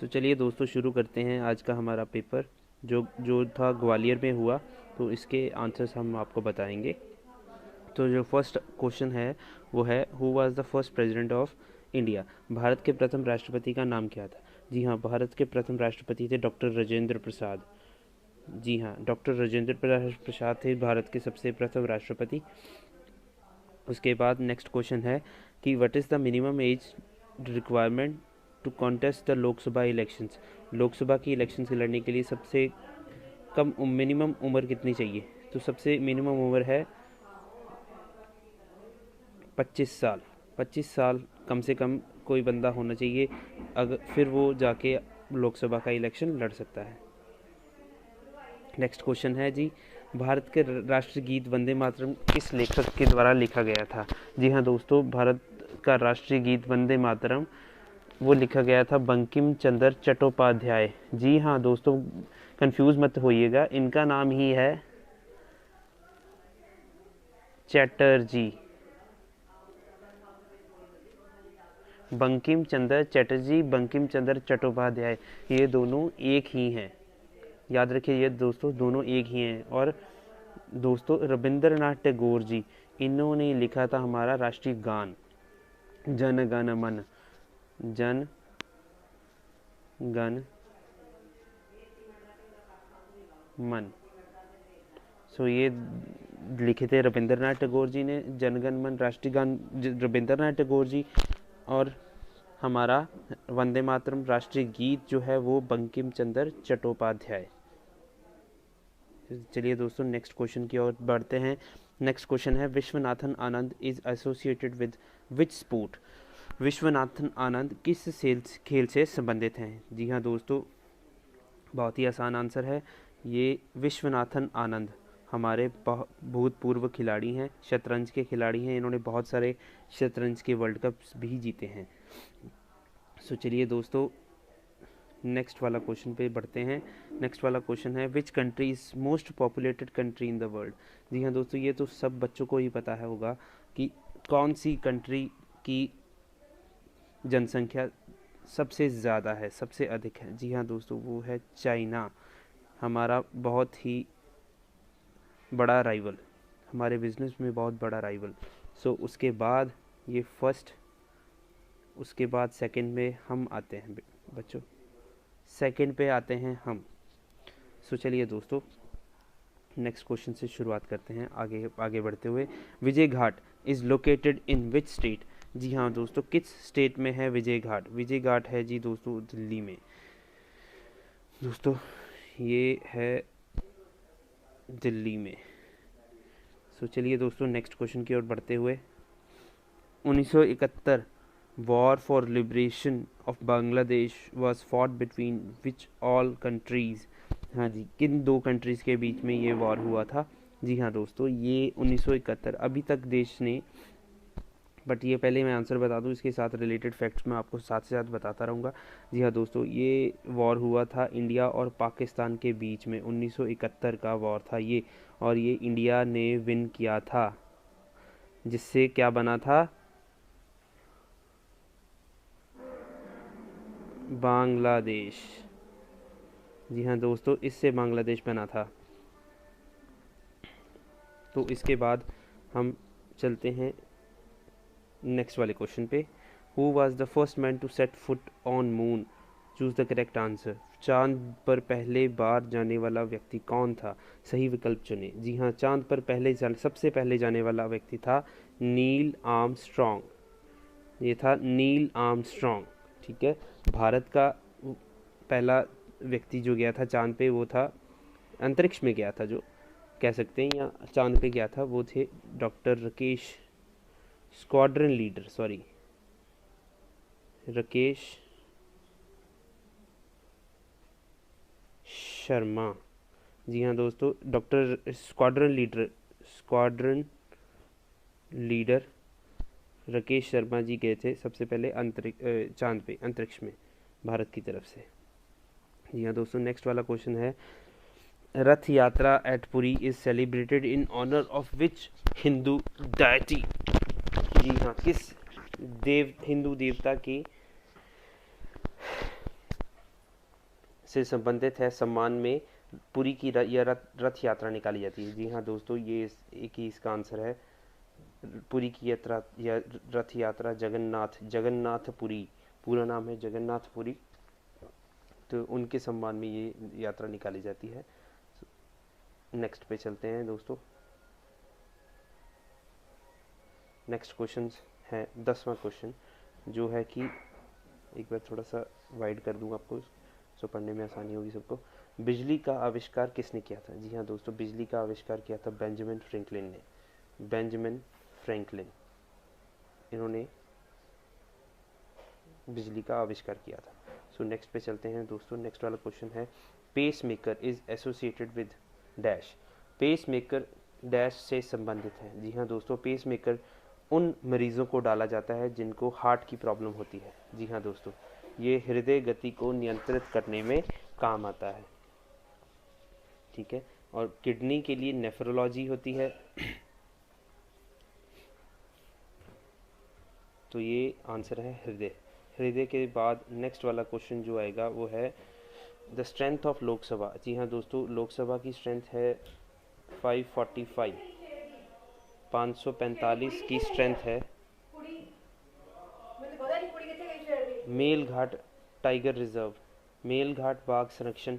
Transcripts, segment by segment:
सो चलिए दोस्तों शुरू करते हैं आज का हमारा पेपर जो जो था ग्वालियर में हुआ। तो इसके आंसर्स हम आपको बताएंगे। तो जो फर्स्ट क्वेश्चन है वो है who was the first president of India. Bharat के प्रथम राष्ट्रपति का नाम क्या था? जी हाँ, भारत के प्रथम राष्ट्रपति थे डॉक्टर राजेंद्र प्रसाद। जी हाँ, डॉक्टर राजेंद्र प्रसाद थे भारत के सबसे प्रथम राष्ट्रपति। उसके बाद नेक्स्ट क्वेश्चन है कि what is the minimum age requirement to contest the Lok Sabha elections. Lok Sabha की इलेक्शन से लड़ने के लिए सबसे कम मिनिमम उम्र कितनी चाहिए? तो सबसे मिनिमम उम्र है 25 साल। 25 साल कम से कम कोई बंदा होना चाहिए, अगर फिर वो जाके लोकसभा का इलेक्शन लड़ सकता है। नेक्स्ट क्वेश्चन है जी, भारत के राष्ट्रीय गीत वंदे मातरम किस लेखक के द्वारा लिखा गया था? जी हाँ दोस्तों, भारत का राष्ट्रीय गीत वंदे मातरम वो लिखा गया था बंकिम चंद्र चट्टोपाध्याय। जी हाँ दोस्तों, कंफ्यूज मत होइएगा, इनका नाम ही है चैटर्जी। बंकिम चंद्र चटर्जी, बंकिम चंद्र चट्टोपाध्याय, ये दोनों एक ही हैं। याद रखिए ये दोस्तों, दोनों एक ही हैं। और दोस्तों रविंद्रनाथ टैगोर जी, इन्होंने लिखा था हमारा राष्ट्रीय गान जन गण मन। जन गण मन, सो ये लिखे थे रविंद्रनाथ टैगोर जी ने जनगण मन राष्ट्रीय गान रविंद्रनाथ टैगोर जी। और हमारा वंदे मातरम राष्ट्रीय गीत जो है वो बंकिम चंद्र चट्टोपाध्याय। चलिए दोस्तों नेक्स्ट क्वेश्चन की ओर बढ़ते हैं। नेक्स्ट क्वेश्चन है Vishwanathan Anand is associated with which sport. Vishwanathan Anand किस खेल से संबंधित हैं? जी हाँ दोस्तों, बहुत ही आसान आंसर है ये। विश्वनाथन आनंद हमारे भूतपूर्व खिलाड़ी हैं, शतरंज के खिलाड़ी हैं। इन्होंने बहुत सारे शतरंज के वर्ल्ड कप्स भी जीते हैं। सो चलिए दोस्तों नेक्स्ट वाला क्वेश्चन पे बढ़ते हैं। नेक्स्ट वाला क्वेश्चन है which country is most populated country in the world. जी हाँ दोस्तों, ये तो सब बच्चों को ही पता है होगा कि कौन सी कंट्री की जनसंख्या सबसे ज़्यादा है, सबसे अधिक है। जी हाँ दोस्तों, वो है चाइना, हमारा बहुत ही बड़ा राइवल, हमारे बिजनेस में बहुत बड़ा राइवल। सो उसके बाद ये फर्स्ट, उसके बाद सेकंड में हम आते हैं बच्चों, सेकंड पे आते हैं हम। सो चलिए दोस्तों नेक्स्ट क्वेश्चन से शुरुआत करते हैं आगे आगे बढ़ते हुए। Vijay Ghat is located in which state. जी हाँ दोस्तों, किस स्टेट में है विजय घाट? विजय घाट है जी दोस्तों दिल्ली में। दोस्तों ये है दिल्ली में। सो चलिए दोस्तों नेक्स्ट क्वेश्चन की ओर बढ़ते हुए 1971 war for liberation of Bangladesh was fought between which all countries. हाँ जी, किन दो कंट्रीज़ के बीच में ये वॉर हुआ था? जी हाँ दोस्तों, ये 1971 अभी तक देश ने, बट ये पहले मैं आंसर बता दूं, इसके साथ रिलेटेड फैक्ट्स मैं आपको साथ से साथ बताता रहूँगा। जी हाँ दोस्तों, ये वॉर हुआ था इंडिया और पाकिस्तान के बीच में। 1971 का वॉर था ये, और ये इंडिया ने विन किया था, जिससे क्या बना था? बांग्लादेश। जी हाँ दोस्तों, इससे बांग्लादेश बना था। तो इसके बाद हम चलते हैं नेक्स्ट वाले क्वेश्चन पे। Who was the first man to set foot on moon? Choose the correct answer. चांद पर पहले बार जाने वाला व्यक्ति कौन था? सही विकल्प चुने। जी हाँ, चांद पर सबसे पहले जाने वाला व्यक्ति था नील आर्मस्ट्रॉन्ग। ये था नील आर्मस्ट्रॉन्ग, ठीक है। भारत का पहला व्यक्ति जो गया था चांद पे वो था, अंतरिक्ष में गया था जो कह सकते हैं, या चांद पे गया था, वो थे डॉक्टर राकेश राकेश शर्मा। जी हाँ दोस्तों, doctor squadron leader Rakesh Sharma ji गए थे सबसे पहले चांद पे, अंतरिक्ष में, भारत की तरफ से। जी हाँ दोस्तों, नेक्स्ट वाला क्वेश्चन है Rath Yatra at Puri is celebrated in honour of which Hindu deity. जी हाँ, किस हिंदू देवता की से संबंधित है सम्मान में पुरी की रथ यात्रा निकाली जाती है? जी हाँ दोस्तों, ये एक ही इसका आंसर है। पुरी की यात्रा या रथ यात्रा जगन्नाथपुरी, पूरा नाम है जगन्नाथपुरी, तो उनके सम्मान में ये यात्रा निकाली जाती है। नेक्स्ट पे चलते हैं दोस्तों। नेक्स्ट क्वेश्चन है 10वां क्वेश्चन, जो है कि एक बार थोड़ा सा वाइड कर दूंगा आपको, सो पढ़ने में आसानी होगी सबको। बिजली का आविष्कार किसने किया था? जी हाँ दोस्तों, बिजली का आविष्कार किया था बेंजामिन फ्रैंकलिन ने। बेंजामिन फ्रैंकलिन, इन्होंने बिजली का आविष्कार किया था। सो नेक्स्ट पे चलते हैं दोस्तों। नेक्स्ट वाला क्वेश्चन है pacemaker is associated with dash. Pacemaker dash से संबंधित है? जी हाँ दोस्तों, पेस मेकर उन मरीजों को डाला जाता है जिनको हार्ट की प्रॉब्लम होती है। जी हाँ दोस्तों, ये हृदय गति को नियंत्रित करने में काम आता है, ठीक है। और किडनी के लिए नेफ्रोलॉजी होती है। तो ये आंसर है हृदय। हृदय के बाद नेक्स्ट वाला क्वेश्चन जो आएगा वो है द स्ट्रेंथ ऑफ लोकसभा। जी हाँ दोस्तों, लोकसभा की स्ट्रेंथ है 545, 545 की स्ट्रेंथ है। मेलघाट टाइगर रिजर्व, मेलघाट बाघ संरक्षण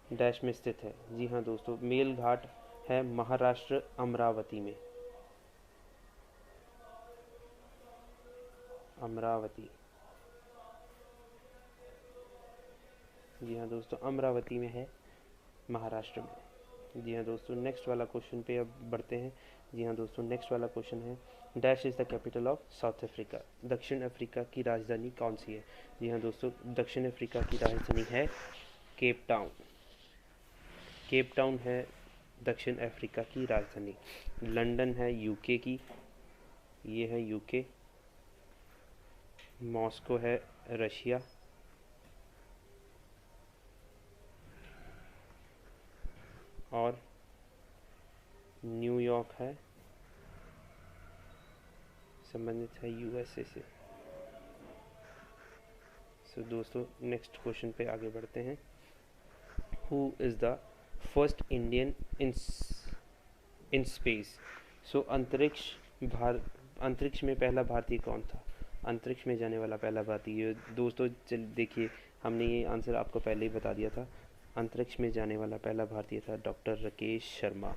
डैश में स्थित है? जी हाँ दोस्तों, मेलघाट है महाराष्ट्र अमरावती में। अमरावती, जी हाँ दोस्तों, अमरावती में है, महाराष्ट्र में। जी हाँ दोस्तों, नेक्स्ट वाला क्वेश्चन पे अब बढ़ते हैं। जी हाँ दोस्तों, नेक्स्ट वाला क्वेश्चन है dash is the capital of south Africa. दक्षिण अफ्रीका की राजधानी कौन सी है? जी हाँ दोस्तों, दक्षिण अफ्रीका की राजधानी है केप टाउन। केप टाउन है दक्षिण अफ्रीका की राजधानी। लंदन है यूके की, ये है यूके। मॉस्को है रशिया। और न्यूयॉर्क है, संबंधित है यूएसए से। सो दोस्तों, नेक्स्ट क्वेश्चन पे आगे बढ़ते हैं। Who is the first Indian in space? So अंतरिक्ष में पहला भारतीय कौन था? अंतरिक्ष में जाने वाला पहला भारतीय दोस्तों, चल देखिए, हमने ये आंसर आपको पहले ही बता दिया था। अंतरिक्ष में जाने वाला पहला भारतीय था doctor Rakesh Sharma,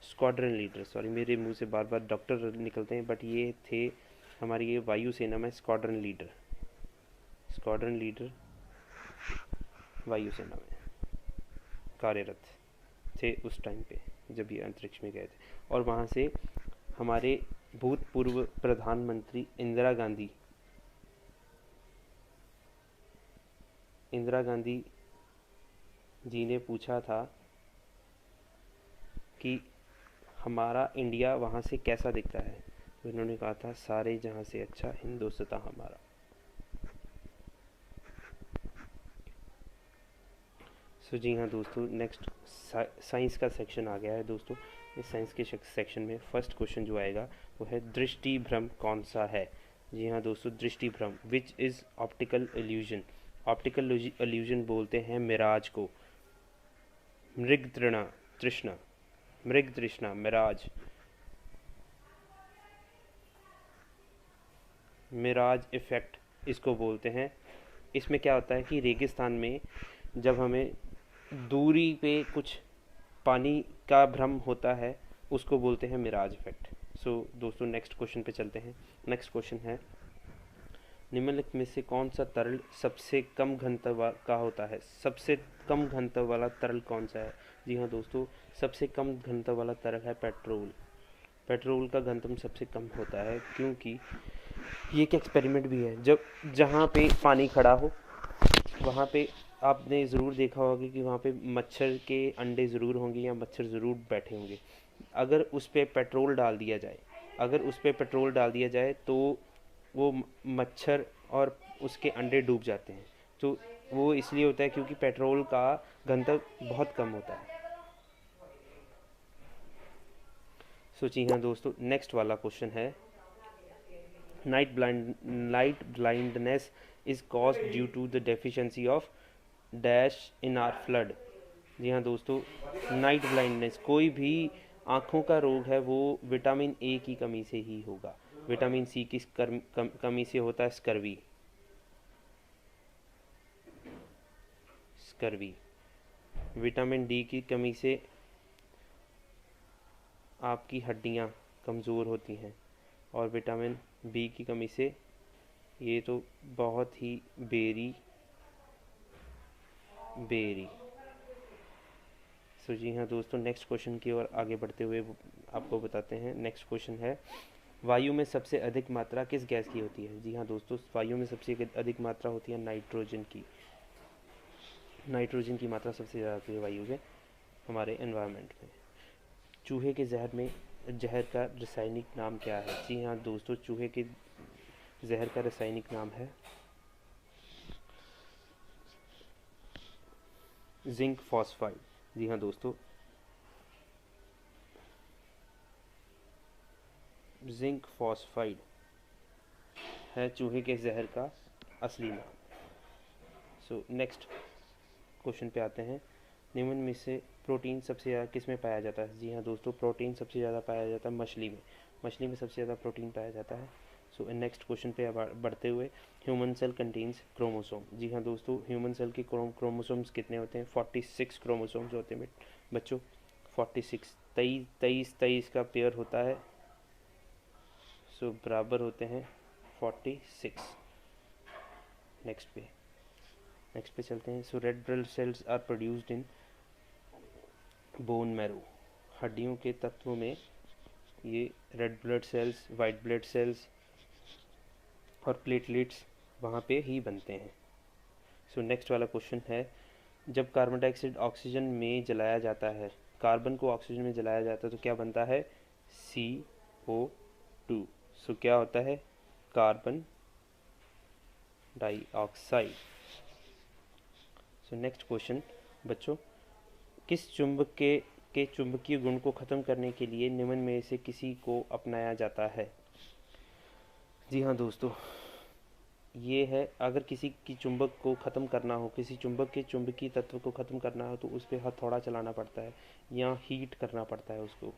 squadron leader. Sorry, मेरे मुंह से बार बार डॉक्टर निकलते हैं, बट ये थे हमारी ये वायुसेना में स्क्वाड्रन लीडर, स्क्वाड्रन लीडर वायुसेना में कार्यरत थे उस टाइम पे जब ये अंतरिक्ष में गए थे। और वहाँ से हमारे भूतपूर्व प्रधानमंत्री इंदिरा गांधी जी ने पूछा था कि हमारा इंडिया वहाँ से कैसा दिखता है, तो इन्होंने कहा था सारे जहाँ से अच्छा हिंदुस्तान हमारा। सो जी हाँ दोस्तों, नेक्स्ट साइंस का सेक्शन आ गया है दोस्तों। इस साइंस के सेक्शन में फर्स्ट क्वेश्चन जो आएगा वो है दृष्टि भ्रम कौन सा है? जी हाँ दोस्तों, दृष्टि भ्रम which is optical illusion. Optical illusion बोलते हैं मिराज को। मृग तृष्णा मिराज इफेक्ट इसको बोलते हैं। इसमें क्या होता है कि रेगिस्तान में जब हमें दूरी पे कुछ पानी का भ्रम होता है, उसको बोलते हैं मिराज इफेक्ट। सो दोस्तों, नेक्स्ट क्वेश्चन पे चलते हैं। नेक्स्ट क्वेश्चन है निम्नलिखित में से कौन सा तरल सबसे कम घनत्व का होता है? सबसे कम घनत्व वाला तरल कौन सा है? जी हाँ दोस्तों, सबसे कम घनत्व वाला तरल है पेट्रोल। पेट्रोल का घनत्व सबसे कम होता है, क्योंकि ये एक एक्सपेरिमेंट भी है। जब जहाँ पे पानी खड़ा हो वहाँ पे आपने ज़रूर देखा होगा कि वहाँ पे मच्छर के अंडे ज़रूर होंगे या मच्छर ज़रूर बैठे होंगे। अगर उस पर पेट्रोल डाल दिया जाए तो वो मच्छर और उसके अंडे डूब जाते हैं। तो वो इसलिए होता है क्योंकि पेट्रोल का घनत्व बहुत कम होता है। सोचिए हाँ दोस्तों, नेक्स्ट वाला क्वेश्चन है night blindness is caused due to the deficiency of dash in our food. जी हाँ दोस्तों, नाइट ब्लाइंडनेस, कोई भी आँखों का रोग है वो विटामिन ए की कमी से ही होगा। विटामिन सी की कमी से होता है स्कर्वी। स्कर्वी। विटामिन डी की कमी से आपकी हड्डियाँ कमज़ोर होती हैं, और विटामिन बी की कमी से ये तो बहुत ही बेरी बेरी। सो जी हाँ दोस्तों, नेक्स्ट क्वेश्चन की ओर आगे बढ़ते हुए आपको बताते हैं। नेक्स्ट क्वेश्चन है, वायु में सबसे अधिक मात्रा किस गैस की होती है? जी हाँ दोस्तों, वायु में सबसे अधिक मात्रा होती है नाइट्रोजन की। नाइट्रोजन की मात्रा सबसे ज़्यादा होती है वायु में, हमारे एनवायरनमेंट में। चूहे के जहर का रासायनिक नाम क्या है? जी हाँ दोस्तों, चूहे के जहर का रासायनिक नाम है जिंक फॉस्फाइड। जी हाँ दोस्तों, जिंक फॉस्फाइड है चूहे के जहर का असली नाम। सो नेक्स्ट क्वेश्चन पे आते हैं। निम्न में से प्रोटीन सबसे ज़्यादा किस में पाया जाता है? जी हाँ दोस्तों, प्रोटीन सबसे ज़्यादा पाया जाता है मछली में। मछली में सबसे ज़्यादा प्रोटीन पाया जाता है। सो नेक्स्ट क्वेश्चन पे बढ़ते हुए, ह्यूमन सेल कंटेन्स क्रोमोसोम। जी हाँ दोस्तों, ह्यूमन सेल के क्रोमोसोम्स कितने होते हैं? 46 क्रोमोसोम्स होते हैं बच्चों। 46, 23 का पेयर होता है। सो बराबर होते हैं 46। नेक्स्ट पे चलते हैं। So red blood cells are produced in bone marrow. हड्डियों के तत्वों में ये red blood cells, white blood cells और प्लेटलेट्स वहाँ पे ही बनते हैं। सो नेक्स्ट वाला क्वेश्चन है, जब कार्बन डाइऑक्साइड ऑक्सीजन में जलाया जाता है, कार्बन को ऑक्सीजन में जलाया जाता है तो क्या बनता है? CO2। सो क्या होता है? Carbon dioxide. So next question बच्चों, किस चुंबक के चुंबकीय गुण को ख़त्म करने के लिए निम्न में से किसी को अपनाया जाता है? जी हाँ दोस्तों, ये है, अगर किसी की चुंबक को ख़त्म करना हो, किसी चुंबक के चुंबकीय तत्व को ख़त्म करना हो तो उस पर हथौड़ा चलाना पड़ता है या हीट करना पड़ता है उसको।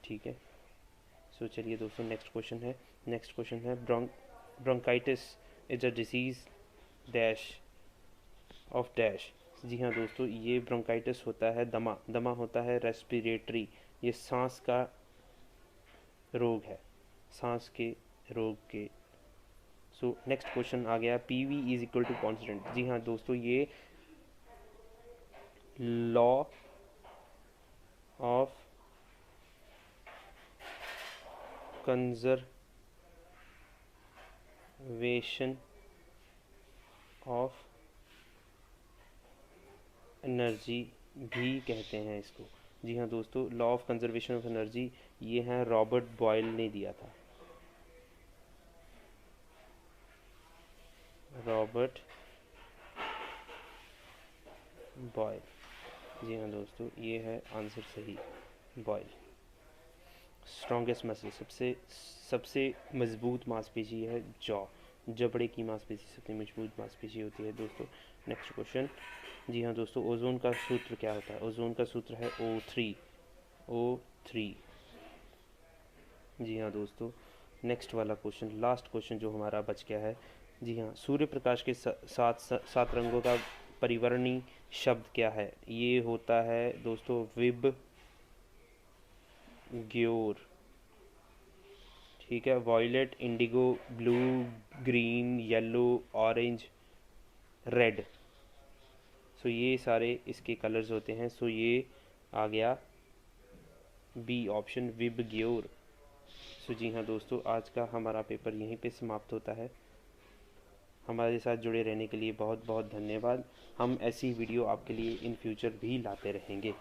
ठीक है। सो चलिए दोस्तों, नेक्स्ट क्वेश्चन है bronchitis is a disease dash of dash. जी हाँ दोस्तों, ये ब्रोंकाइटिस होता है दमा होता है रेस्पिरेटरी, ये सांस का रोग है, सांस के रोग के। सो नेक्स्ट क्वेश्चन आ गया, PV is equal to constant. जी हाँ दोस्तों, ये law of conservation of energy भी कहते हैं इसको। जी हाँ दोस्तों, law of conservation of energy ये है रॉबर्ट बॉयल ने दिया था। Robert boil. जी हाँ दोस्तों, ये है आंसर सही, बॉयल। स्ट्रॉन्गेस्ट मसल, सबसे मजबूत मांसपेशी है जॉ। जबड़े की मांसपेशी सबसे मजबूत मांसपेशी होती है दोस्तों। नेक्स्ट क्वेश्चन, जी हाँ दोस्तों, ओजोन का सूत्र क्या होता है? ओजोन का सूत्र है O3। जी हाँ दोस्तों, नेक्स्ट वाला क्वेश्चन, लास्ट क्वेश्चन जो हमारा बच गया है। जी हाँ, सूर्य प्रकाश के सात रंगों का परिवर्णी शब्द क्या है? ये होता है दोस्तों विब ग्योर। ठीक है, violet, indigo, blue, green, yellow, orange, red. So ये सारे इसके कलर्स होते हैं। सो ये आ गया बी ऑप्शन, विब ग्योर। सो जी हाँ दोस्तों, आज का हमारा पेपर यहीं पे समाप्त होता है। हमारे साथ जुड़े रहने के लिए बहुत बहुत धन्यवाद। हम ऐसी वीडियो आपके लिए इन फ्यूचर भी लाते रहेंगे।